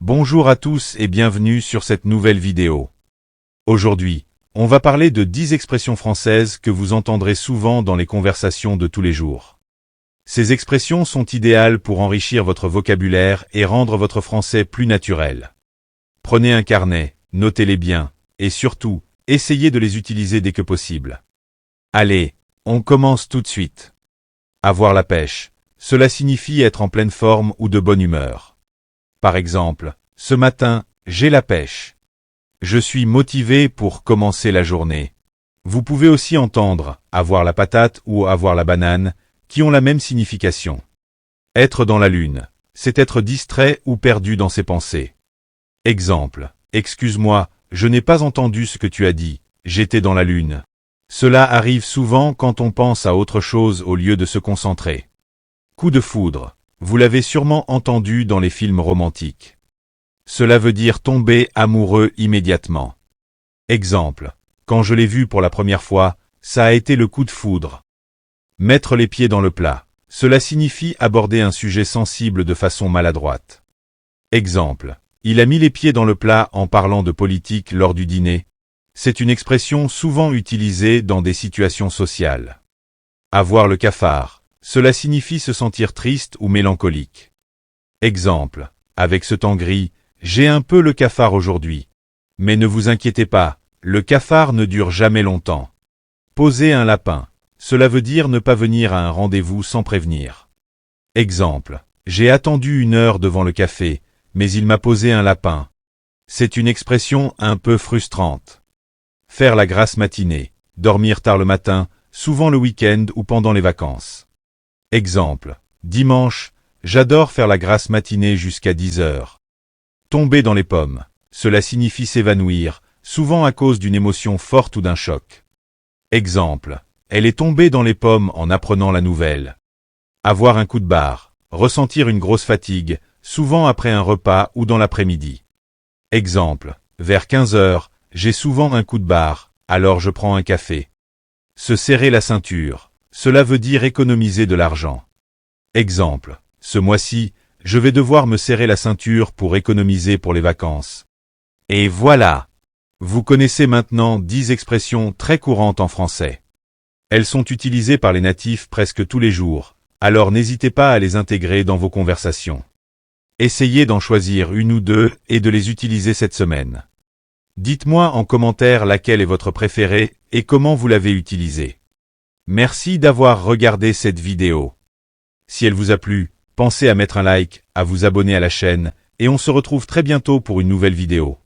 Bonjour à tous et bienvenue sur cette nouvelle vidéo. Aujourd'hui, on va parler de 10 expressions françaises que vous entendrez souvent dans les conversations de tous les jours. Ces expressions sont idéales pour enrichir votre vocabulaire et rendre votre français plus naturel. Prenez un carnet, notez-les bien, et surtout, essayez de les utiliser dès que possible. Allez, on commence tout de suite. Avoir la pêche, cela signifie être en pleine forme ou de bonne humeur. Par exemple, ce matin, j'ai la pêche. Je suis motivé pour commencer la journée. Vous pouvez aussi entendre avoir la patate ou avoir la banane, qui ont la même signification. Être dans la lune, c'est être distrait ou perdu dans ses pensées. Exemple, excuse-moi, je n'ai pas entendu ce que tu as dit, j'étais dans la lune. Cela arrive souvent quand on pense à autre chose au lieu de se concentrer. Coup de foudre. Vous l'avez sûrement entendu dans les films romantiques. Cela veut dire tomber amoureux immédiatement. Exemple, quand je l'ai vu pour la première fois, ça a été le coup de foudre. Mettre les pieds dans le plat, cela signifie aborder un sujet sensible de façon maladroite. Exemple, il a mis les pieds dans le plat en parlant de politique lors du dîner. C'est une expression souvent utilisée dans des situations sociales. Avoir le cafard. Cela signifie se sentir triste ou mélancolique. Exemple, avec ce temps gris, j'ai un peu le cafard aujourd'hui. Mais ne vous inquiétez pas, le cafard ne dure jamais longtemps. Poser un lapin, cela veut dire ne pas venir à un rendez-vous sans prévenir. Exemple, j'ai attendu 1 heure devant le café, mais il m'a posé un lapin. C'est une expression un peu frustrante. Faire la grasse matinée, dormir tard le matin, souvent le week-end ou pendant les vacances. Exemple, dimanche, j'adore faire la grasse matinée jusqu'à 10 heures. Tomber dans les pommes, cela signifie s'évanouir, souvent à cause d'une émotion forte ou d'un choc. Exemple, elle est tombée dans les pommes en apprenant la nouvelle. Avoir un coup de barre, ressentir une grosse fatigue, souvent après un repas ou dans l'après-midi. Exemple, vers 15 heures, j'ai souvent un coup de barre, alors je prends un café. Se serrer la ceinture. Cela veut dire économiser de l'argent. Exemple, ce mois-ci, je vais devoir me serrer la ceinture pour économiser pour les vacances. Et voilà! Vous connaissez maintenant 10 expressions très courantes en français. Elles sont utilisées par les natifs presque tous les jours, alors n'hésitez pas à les intégrer dans vos conversations. Essayez d'en choisir 1 ou 2 et de les utiliser cette semaine. Dites-moi en commentaire laquelle est votre préférée et comment vous l'avez utilisée. Merci d'avoir regardé cette vidéo. Si elle vous a plu, pensez à mettre un like, à vous abonner à la chaîne, et on se retrouve très bientôt pour une nouvelle vidéo.